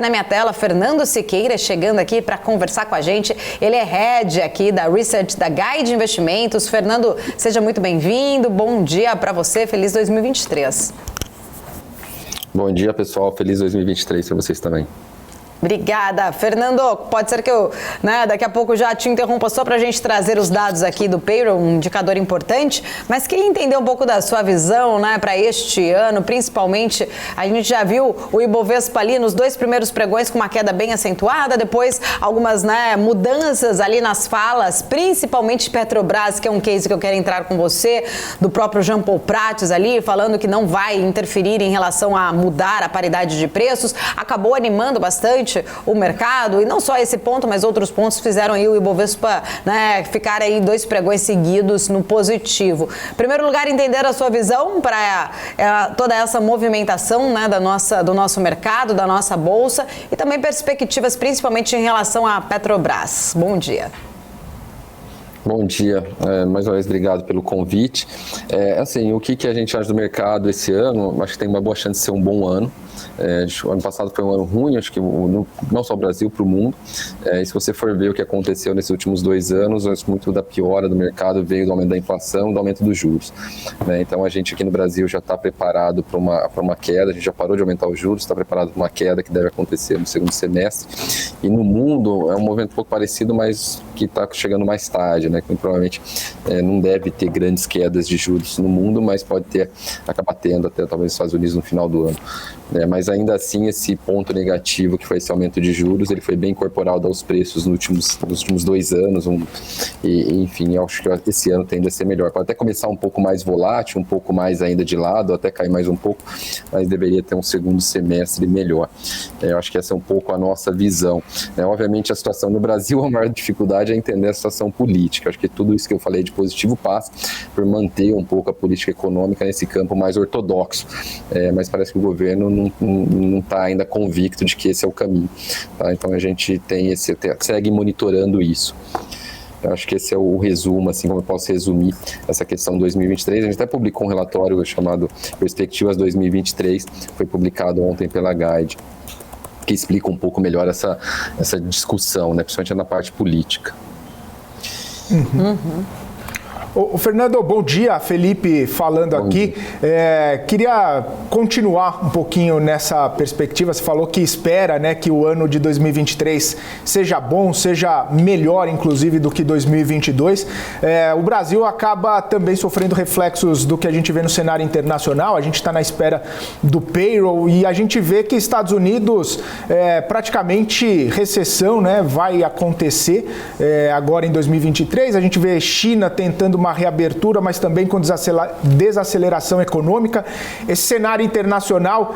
Na minha tela, Fernando Siqueira chegando aqui para conversar com a gente. Ele é head aqui da Research da Guide Investimentos. Fernando, seja muito bem-vindo. Bom dia para você. Feliz 2023. Bom dia, pessoal. Feliz 2023 para vocês também. Obrigada. Fernando, pode ser que eu daqui a pouco já te interrompa só para a gente trazer os dados aqui do payroll, um indicador importante, mas queria entender um pouco da sua visão para este ano, principalmente a gente já viu o Ibovespa ali nos 2 primeiros pregões com uma queda bem acentuada, depois algumas mudanças ali nas falas, principalmente Petrobras, que é um case que eu quero entrar com você, do próprio Jean Paul Prates ali, falando que não vai interferir em relação a mudar a paridade de preços, acabou animando bastante o mercado, e não só esse ponto, mas outros pontos fizeram aí o Ibovespa ficar aí 2 pregões seguidos no positivo. Em primeiro lugar, entender a sua visão para toda essa movimentação do nosso mercado, da nossa bolsa, e também perspectivas principalmente em relação à Petrobras. Bom dia. Bom dia, mais uma vez obrigado pelo convite. O que a gente acha do mercado esse ano? Acho que tem uma boa chance de ser um bom ano. O ano passado foi um ano ruim, acho que não só o Brasil, para o mundo. E se você for ver o que aconteceu nesses últimos 2 anos, muito da piora do mercado veio do aumento da inflação e do aumento dos juros. Então a gente aqui no Brasil já está preparado para uma queda, a gente já parou de aumentar os juros, está preparado para uma queda que deve acontecer no segundo semestre. E no mundo é um movimento um pouco parecido, mas que está chegando mais tarde, que provavelmente não deve ter grandes quedas de juros no mundo, mas pode acabar tendo até talvez nos Estados Unidos no final do ano. Mas ainda assim, esse ponto negativo que foi esse aumento de juros, ele foi bem incorporado aos preços nos últimos 2 anos, enfim, eu acho que esse ano tende a ser melhor. Pode até começar um pouco mais volátil, um pouco mais ainda de lado, até cair mais um pouco, mas deveria ter um segundo semestre melhor. Eu acho que essa é um pouco a nossa visão. Obviamente, a situação no Brasil, a maior dificuldade é entender a situação política. Acho que tudo isso que eu falei de positivo passa por manter um pouco a política econômica nesse campo mais ortodoxo, mas parece que o governo não está ainda convicto de que esse é o caminho. Então a gente segue monitorando isso. Eu acho que esse é o resumo, assim como eu posso resumir essa questão 2023. A gente até publicou um relatório chamado Perspectivas 2023, foi publicado ontem pela Guide, que explica um pouco melhor essa discussão, principalmente na parte política. Ô, Fernando, bom dia. Felipe falando aqui. Queria continuar um pouquinho nessa perspectiva. Você falou que espera que o ano de 2023 seja bom, seja melhor, inclusive, do que 2022. O Brasil acaba também sofrendo reflexos do que a gente vê no cenário internacional. A gente está na espera do payroll e a gente vê que Estados Unidos, praticamente recessão, vai acontecer agora em 2023. A gente vê China tentando uma reabertura, mas também com desaceleração econômica. Esse cenário internacional,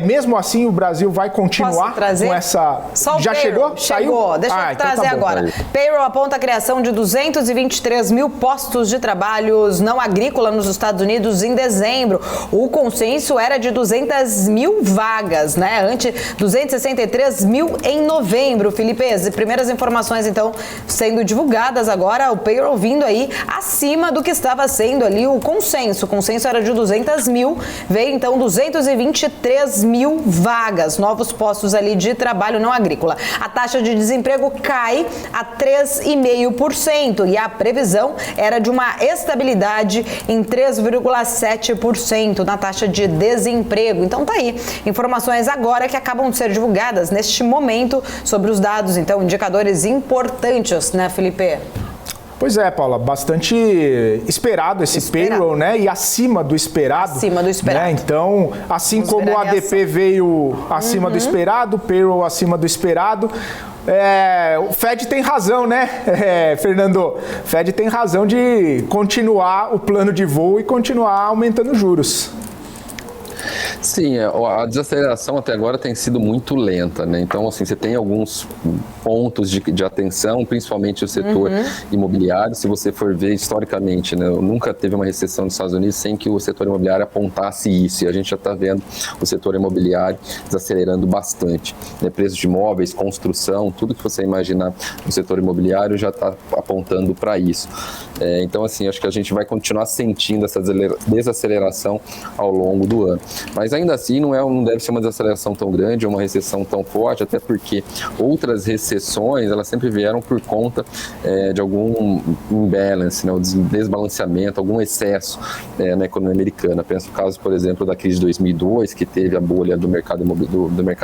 mesmo assim, o Brasil vai continuar com essa... Só o já payroll. chegou? Saiu? Deixa eu trazer agora. Payroll aponta a criação de 223 mil postos de trabalhos não agrícola nos Estados Unidos em dezembro. O consenso era de 200 mil vagas, Antes, 263 mil em novembro. Felipe, as primeiras informações, então, sendo divulgadas agora, o payroll vindo aí acima do que estava sendo ali o consenso. O consenso era de 200 mil, veio então 223 mil vagas, novos postos ali de trabalho não agrícola. A taxa de desemprego cai a 3,5% e a previsão era de uma estabilidade em 3,7% na taxa de desemprego. Então tá aí, informações agora que acabam de ser divulgadas neste momento sobre os dados, então indicadores importantes, Felipe? Pois é, Paula, bastante esperado esse payroll, e acima do esperado. Acima do esperado. Então, assim como o ADP veio acima do esperado, payroll acima do esperado, o Fed tem razão, Fernando? O Fed tem razão de continuar o plano de voo e continuar aumentando juros. Sim, a desaceleração até agora tem sido muito lenta, Então, assim, você tem alguns pontos de atenção, principalmente o setor imobiliário. Se você for ver historicamente, nunca teve uma recessão nos Estados Unidos sem que o setor imobiliário apontasse isso. E a gente já está vendo o setor imobiliário desacelerando bastante. Preços de imóveis, construção, tudo que você imaginar no setor imobiliário já está apontando para isso. Então, assim, acho que a gente vai continuar sentindo essa desaceleração ao longo do ano. Mas ainda assim não deve ser uma desaceleração tão grande, uma recessão tão forte, até porque outras recessões, elas sempre vieram por conta de algum imbalance, né, um desbalanceamento, algum excesso na economia americana. Penso no caso, por exemplo, da crise de 2002, que teve a bolha do mercado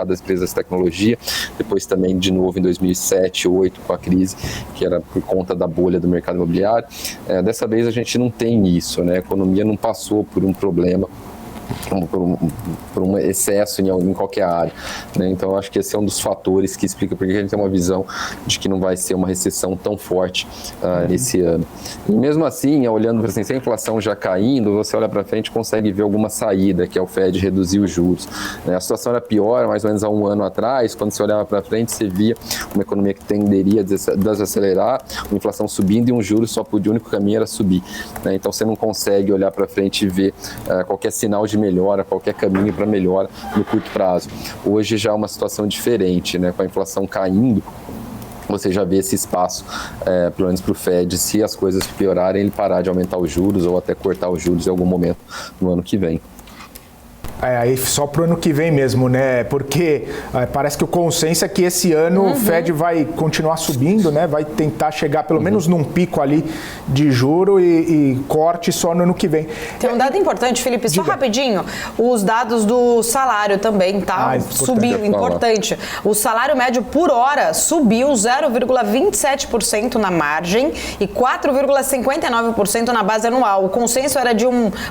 das empresas de tecnologia, depois também de novo em 2007, 2008 com a crise, que era por conta da bolha do mercado imobiliário. Dessa vez a gente não tem isso, né? A economia não passou por um problema, por um excesso em qualquer área, né? Então, eu acho que esse é um dos fatores que explica porque a gente tem uma visão de que não vai ser uma recessão tão forte nesse ano. E mesmo assim, olhando para assim, se a inflação já caindo, você olha para frente e consegue ver alguma saída, que é o Fed reduzir os juros, né? A situação era pior, mais ou menos há um ano atrás, quando você olhava para frente, você via uma economia que tenderia a desacelerar, uma inflação subindo e um juros só podia, o único caminho era subir, né? Então, você não consegue olhar para frente e ver qualquer sinal de melhora, qualquer caminho para melhora no curto prazo. Hoje já é uma situação diferente, né? Com a inflação caindo, você já vê esse espaço, pelo menos para o Fed, se as coisas piorarem, ele parar de aumentar os juros ou até cortar os juros em algum momento no ano que vem. Aí só pro ano que vem mesmo, né? Porque parece que o consenso é que esse ano o Fed vai continuar subindo, né? Vai tentar chegar pelo menos num pico ali de juro e corte só no ano que vem. Tem um dado importante, Felipe, só rapidinho. Os dados do salário também, tá? Subiu, importante. O salário médio por hora subiu 0,27% na margem e 4,59% na base anual. O consenso era de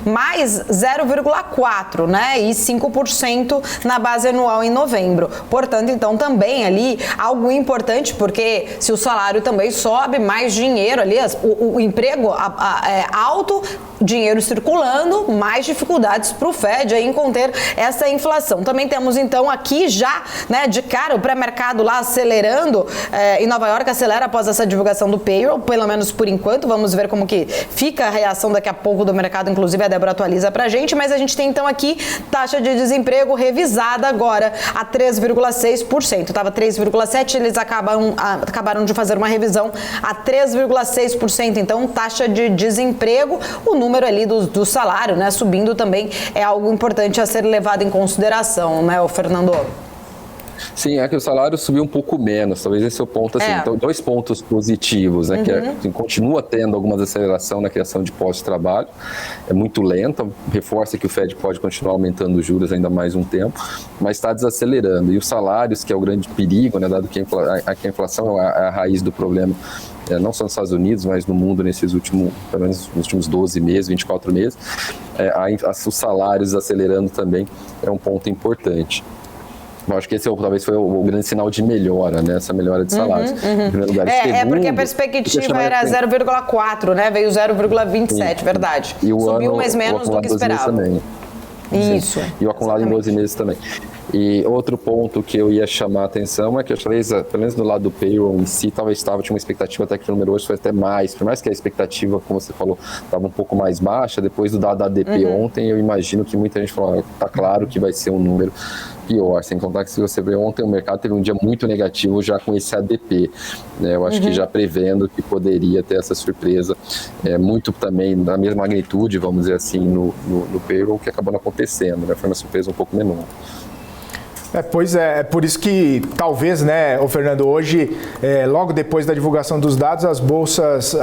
mais 0,4%, né? E 5% na base anual em novembro. Portanto, então, também ali algo importante, porque se o salário também sobe, mais dinheiro ali, o emprego é alto, dinheiro circulando, mais dificuldades para o Fed aí em conter essa inflação. Também temos, então, aqui já, né, de cara, o pré-mercado lá acelerando, em Nova York acelera após essa divulgação do payroll, pelo menos por enquanto. Vamos ver como que fica a reação daqui a pouco do mercado, inclusive a Débora atualiza pra gente, mas a gente tem, então, aqui taxa de desemprego revisada agora a 3,6%. Estava 3,7%, eles acabaram de fazer uma revisão a 3,6%. Então, taxa de desemprego, o número ali do salário, né, subindo também é algo importante a ser levado em consideração, né, Fernando? Sim, é que o salário subiu um pouco menos, talvez esse é o ponto, assim, então, 2 pontos positivos, né, que assim, continua tendo alguma desaceleração na criação de postos de trabalho, é muito lenta, reforça que o Fed pode continuar aumentando os juros ainda mais um tempo, mas está desacelerando, e os salários, que é o grande perigo, né, dado que a inflação é a raiz do problema, não só nos Estados Unidos, mas no mundo nesses últimos, pelo menos nos últimos 12 meses, 24 meses, os salários acelerando também é um ponto importante. Eu acho que esse talvez foi o grande sinal de melhora, né? Essa melhora de salários. Em primeiro lugar. Segundo, porque a perspectiva era 0,4, né? Veio 0,27, verdade. E subiu mais menos do que esperava. Também. Isso. E o acumulado em 12 meses também. E outro ponto que eu ia chamar a atenção é que talvez, pelo menos no lado do payroll em si, talvez tinha uma expectativa até que o número hoje foi até mais, por mais que a expectativa, como você falou, estava um pouco mais baixa, depois do dado da ADP ontem, eu imagino que muita gente falou, tá claro que vai ser um número pior, sem contar que se você ver ontem o mercado teve um dia muito negativo já com esse ADP, né? Eu acho que já prevendo que poderia ter essa surpresa, muito também na mesma magnitude, vamos dizer assim, no payroll, que acabou não acontecendo, né? Foi uma surpresa um pouco menor. Pois é por isso que talvez, né, Fernando, hoje, logo depois da divulgação dos dados, as bolsas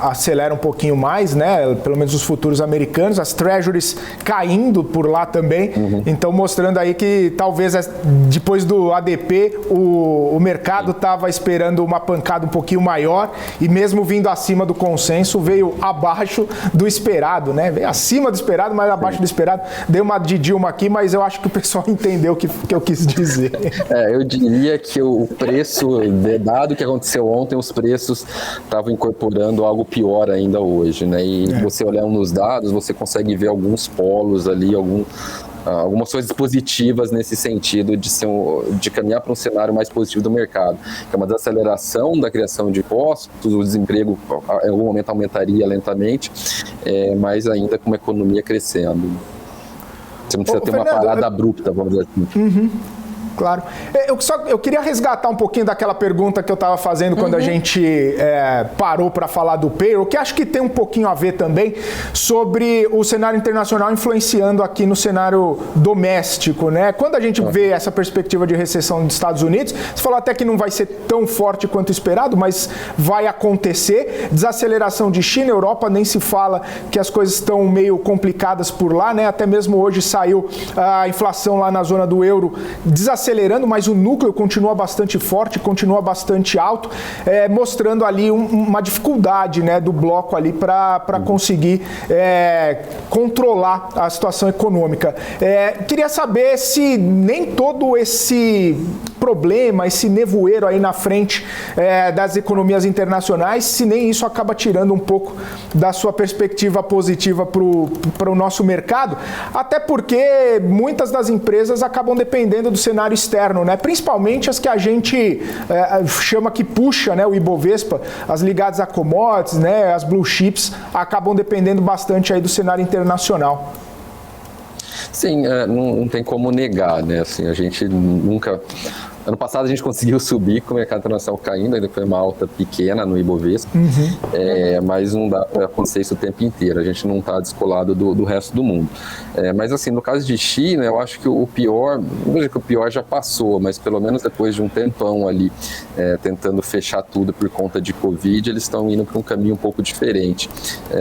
aceleram um pouquinho mais, né, pelo menos os futuros americanos, as treasuries caindo por lá também, então mostrando aí que talvez depois do ADP o mercado estava esperando uma pancada um pouquinho maior e mesmo vindo acima do consenso, veio abaixo do esperado, né, veio acima do esperado, mas abaixo do esperado, deu uma de Dilma aqui, mas eu acho que o pessoal entendeu o que eu quis dizer. Eu diria que o preço, dado o que aconteceu ontem, os preços estavam incorporando algo pior ainda hoje, né? E você olhando nos dados, você consegue ver alguns polos ali, algumas coisas positivas nesse sentido de caminhar para um cenário mais positivo do mercado, que é uma desaceleração da criação de postos, o desemprego em algum momento aumentaria lentamente, mas ainda com uma economia crescendo. Você não precisa ter uma parada abrupta, vamos dizer assim. Claro. Eu queria resgatar um pouquinho daquela pergunta que eu estava fazendo quando a gente parou para falar do payroll, que acho que tem um pouquinho a ver também sobre o cenário internacional influenciando aqui no cenário doméstico, né? Quando a gente vê essa perspectiva de recessão dos Estados Unidos, você falou até que não vai ser tão forte quanto esperado, mas vai acontecer. Desaceleração de China, Europa, nem se fala que as coisas estão meio complicadas por lá, né? Até mesmo hoje saiu a inflação lá na zona do euro desacelerando, mas o núcleo continua bastante forte, continua bastante alto, mostrando ali uma dificuldade, né, do bloco ali para conseguir controlar a situação econômica. Queria saber se nem todo esse problema, esse nevoeiro aí na frente das economias internacionais, se nem isso acaba tirando um pouco da sua perspectiva positiva para o nosso mercado, até porque muitas das empresas acabam dependendo do cenário externo, né? Principalmente as que a gente chama que puxa, né, o Ibovespa, as ligadas a commodities, né, as blue chips, acabam dependendo bastante aí do cenário internacional. Sim, não tem como negar, né? Assim, a gente nunca... Ano passado a gente conseguiu subir com o mercado internacional caindo, ainda foi uma alta pequena no Ibovespa, mas não dá para acontecer isso o tempo inteiro, a gente não está descolado do resto do mundo. Mas assim, no caso de China, eu acho que o pior, não vejo que o pior já passou, mas pelo menos depois de um tempão ali, tentando fechar tudo por conta de Covid, eles estão indo para um caminho um pouco diferente.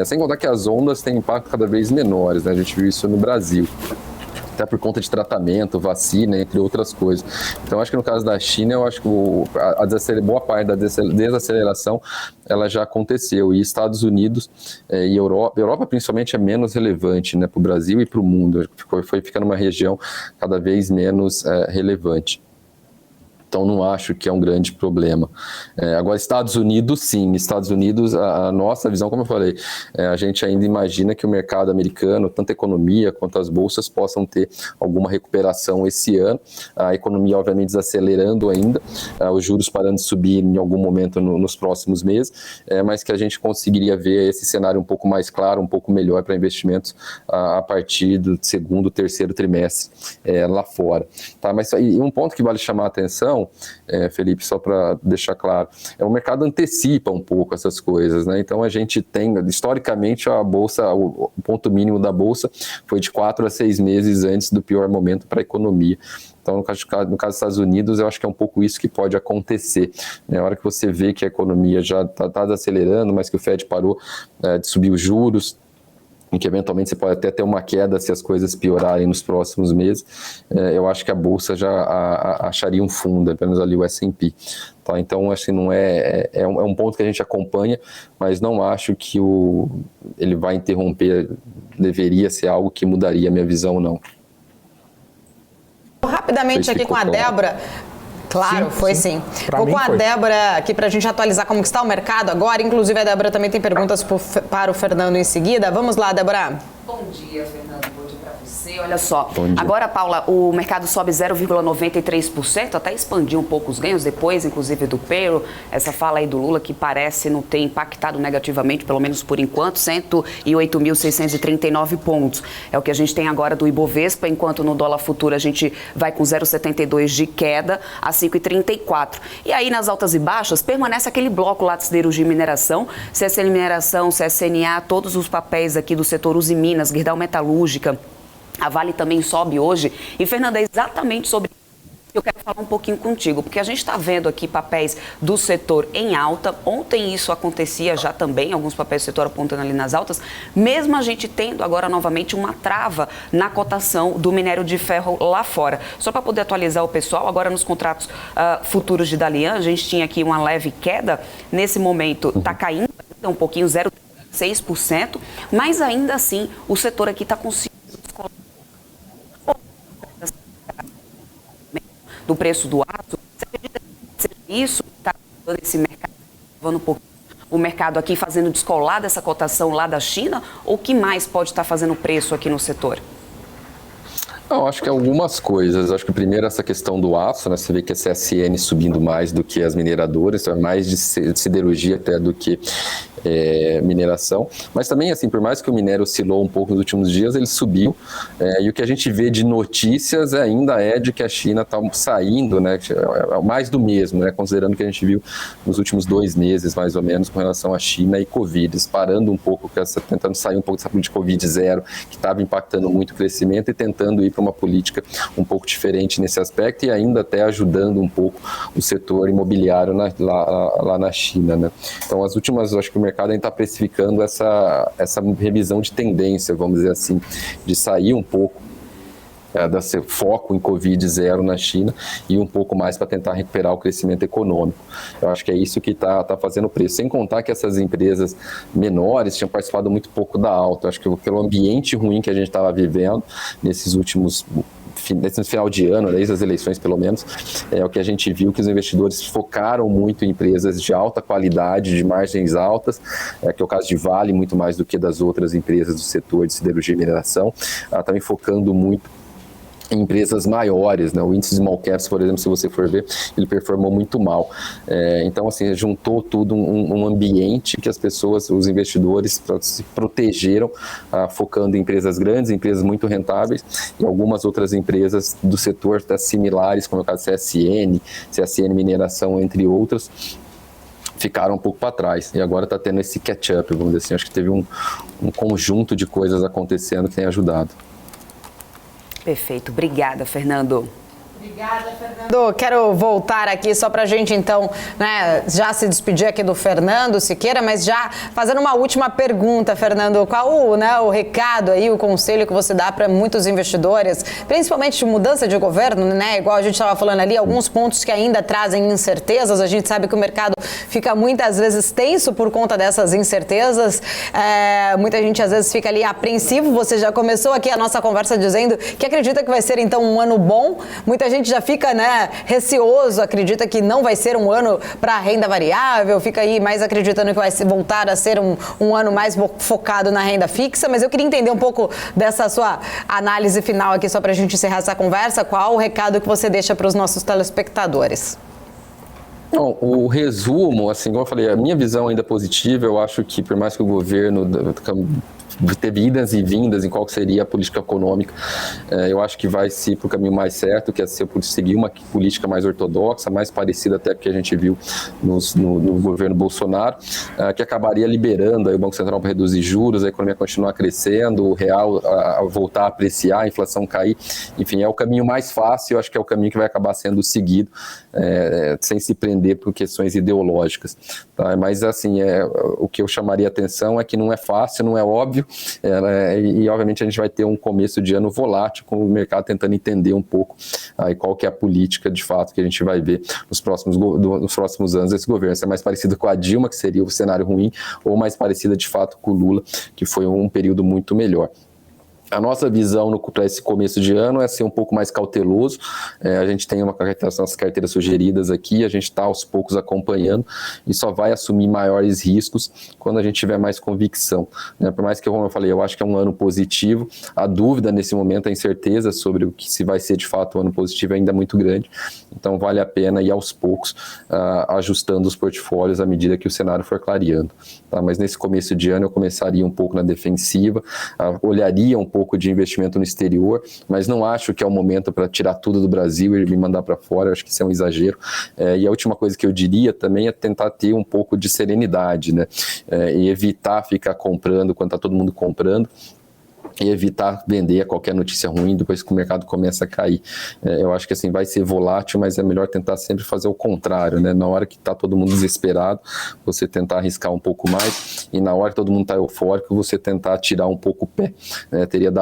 Sem contar que as ondas têm impacto cada vez menores, né? A gente viu isso no Brasil. Até por conta de tratamento, vacina, entre outras coisas. Então, acho que no caso da China, eu acho que boa parte da desaceleração ela já aconteceu. E Estados Unidos e Europa principalmente é menos relevante, né, para o Brasil e para o mundo. Foi ficando uma região cada vez menos relevante. Então, não acho que é um grande problema. Agora, Estados Unidos, sim. Estados Unidos, a nossa visão, como eu falei, a gente ainda imagina que o mercado americano, tanto a economia quanto as bolsas, possam ter alguma recuperação esse ano. A economia, obviamente, desacelerando ainda, os juros parando de subir em algum momento nos próximos meses, mas que a gente conseguiria ver esse cenário um pouco mais claro, um pouco melhor para investimentos a partir do segundo, terceiro trimestre lá fora. Tá? Mas e um ponto que vale chamar a atenção, Felipe, só para deixar claro, o mercado antecipa um pouco essas coisas, né? Então a gente tem, historicamente, a bolsa, o ponto mínimo da bolsa foi de 4 a 6 meses antes do pior momento para a economia. Então, no caso dos Estados Unidos, eu acho que é um pouco isso que pode acontecer. Na hora que você vê que a economia já está desacelerando, mas que o Fed parou de subir os juros, em que eventualmente você pode até ter uma queda se as coisas piorarem nos próximos meses, eu acho que a Bolsa já acharia um fundo, apenas ali o S&P. Tá? Então, assim, não é um ponto que a gente acompanha, mas não acho que ele vai interromper, deveria ser algo que mudaria a minha visão, não. Rapidamente aqui com a Débora. Claro, foi sim. Vou com a Débora aqui para a gente atualizar como está o mercado agora. Inclusive, a Débora também tem perguntas para o Fernando em seguida. Vamos lá, Débora. Bom dia, Fernando. Bom dia para você. Olha só, agora, Paula, o mercado sobe 0,93%, até expandiu um pouco os ganhos, depois, inclusive, do payroll. Essa fala aí do Lula que parece não ter impactado negativamente, pelo menos por enquanto, 108.639 pontos. É o que a gente tem agora do Ibovespa, enquanto no dólar futuro a gente vai com 0,72 de queda a 5,34. E aí, nas altas e baixas, permanece aquele bloco lá de siderurgia e mineração, CSN Mineração, CSNA, todos os papéis aqui do setor Uzi Minas, Gerdau Metalúrgica. A Vale também sobe hoje. E, Fernanda, é exatamente sobre isso que eu quero falar um pouquinho contigo, porque a gente está vendo aqui papéis do setor em alta. Ontem isso acontecia já também, alguns papéis do setor apontando ali nas altas, mesmo a gente tendo agora novamente uma trava na cotação do minério de ferro lá fora. Só para poder atualizar o pessoal, agora nos contratos futuros de Dalian, a gente tinha aqui uma leve queda, nesse momento está caindo um pouquinho, 0,6%, mas ainda assim o setor aqui está conseguindo do preço do aço. Você acredita que seja isso que está dando esse mercado, levando um pouquinho o mercado aqui, fazendo descolar dessa cotação lá da China? Ou o que mais pode estar fazendo o preço aqui no setor? Não, acho que algumas coisas. Acho que primeiro essa questão do aço, né? Você vê que a CSN subindo mais do que as mineradoras, então é mais de siderurgia até do que mineração, mas também, assim, por mais que o minério oscilou um pouco nos últimos dias, ele subiu, e o que a gente vê de notícias ainda é de que a China está saindo, né, mais do mesmo, né, considerando o que a gente viu nos últimos 2 meses, mais ou menos, com relação à China e Covid, parando um pouco, tentando sair um pouco dessa política Covid zero, que estava impactando muito o crescimento, e tentando ir para uma política um pouco diferente nesse aspecto, e ainda até ajudando um pouco o setor imobiliário lá na China, né. Então, as últimas, eu acho que o mercado ainda está precificando essa revisão de tendência, vamos dizer assim, de sair um pouco desse foco em Covid zero na China e um pouco mais para tentar recuperar o crescimento econômico. Eu acho que é isso que está fazendo o preço. Sem contar que essas empresas menores tinham participado muito pouco da alta. Eu acho que pelo ambiente ruim que a gente estava vivendo nesse final de ano, desde as eleições pelo menos, é o que a gente viu, que os investidores focaram muito em empresas de alta qualidade, de margens altas, que é o caso de Vale, muito mais do que das outras empresas do setor de siderurgia e mineração, também focando muito em empresas maiores, né? O índice Small Caps, por exemplo, se você for ver, ele performou muito mal. Então, assim, juntou tudo um ambiente que as pessoas, os investidores, se protegeram, focando em empresas grandes, empresas muito rentáveis, e algumas outras empresas do setor similares, como é o caso da CSN Mineração, entre outras, ficaram um pouco para trás, e agora está tendo esse catch-up, vamos dizer assim. Acho que teve um conjunto de coisas acontecendo que tem ajudado. Perfeito. Obrigada, Fernando. Obrigada, Fernando. Quero voltar aqui só para a gente, então, né, já se despedir aqui do Fernando Siqueira, mas já fazendo uma última pergunta, Fernando. Qual o recado aí, o conselho que você dá para muitos investidores, principalmente de mudança de governo, né? Igual a gente estava falando ali, alguns pontos que ainda trazem incertezas. A gente sabe que o mercado fica muitas vezes tenso por conta dessas incertezas. Muita gente às vezes fica ali apreensivo. Você já começou aqui a nossa conversa dizendo que acredita que vai ser então um ano bom. Muita gente já fica, né, receoso, acredita que não vai ser um ano para renda variável, fica aí mais acreditando que vai voltar a ser um ano mais focado na renda fixa, mas eu queria entender um pouco dessa sua análise final aqui, só para a gente encerrar essa conversa. Qual o recado que você deixa para os nossos telespectadores? Bom, o resumo, assim, como eu falei, a minha visão ainda é positiva. Eu acho que, por mais que o governo teve idas e vindas em qual seria a política econômica, eu acho que vai ser para o caminho mais certo, que é seguir uma política mais ortodoxa, mais parecida até que a gente viu no governo Bolsonaro, que acabaria liberando aí o Banco Central para reduzir juros, a economia continuar crescendo, o real voltar a apreciar, a inflação cair. Enfim, é o caminho mais fácil, eu acho que é o caminho que vai acabar sendo seguido, sem se prender por questões ideológicas. Tá? Mas, assim, o que eu chamaria atenção é que não é fácil, não é óbvio, e obviamente a gente vai ter um começo de ano volátil, com o mercado tentando entender um pouco aí qual que é a política de fato que a gente vai ver nos próximos anos desse governo. Se é mais parecido com a Dilma, que seria o cenário ruim, ou mais parecida de fato com o Lula, que foi um período muito melhor. A nossa visão para esse começo de ano é ser um pouco mais cauteloso. A gente tem nossas carteiras sugeridas aqui, a gente está aos poucos acompanhando e só vai assumir maiores riscos quando a gente tiver mais convicção. Por mais que, como eu falei, eu acho que é um ano positivo, a dúvida nesse momento, a incerteza sobre o que se vai ser de fato um ano positivo ainda é muito grande, então vale a pena ir aos poucos ajustando os portfólios à medida que o cenário for clareando. Tá? Mas nesse começo de ano eu começaria um pouco na defensiva, olharia um pouco de investimento no exterior, mas não acho que é o momento para tirar tudo do Brasil e me mandar para fora. Eu acho que isso é um exagero. E a última coisa que eu diria também é tentar ter um pouco de serenidade, né? E evitar ficar comprando quando está todo mundo comprando, e evitar vender a qualquer notícia ruim depois que o mercado começa a cair. Eu acho que assim vai ser volátil, mas é melhor tentar sempre fazer o contrário, né? Na hora que está todo mundo desesperado, você tentar arriscar um pouco mais, e na hora que todo mundo está eufórico, você tentar tirar um pouco o pé.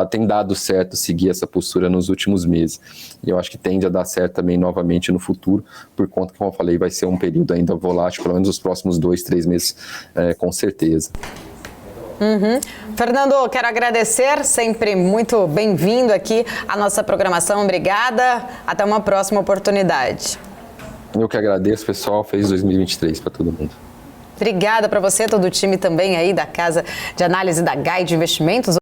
Tem dado certo seguir essa postura nos últimos meses, e eu acho que tende a dar certo também novamente no futuro, por conta que, como eu falei, vai ser um período ainda volátil, pelo menos os próximos 2, 3 meses, com certeza. Fernando, quero agradecer, sempre muito bem-vindo aqui à nossa programação. Obrigada, até uma próxima oportunidade. Eu que agradeço, pessoal. Feliz 2023 para todo mundo. Obrigada para você, todo o time também aí da Casa de Análise da Guide Investimentos.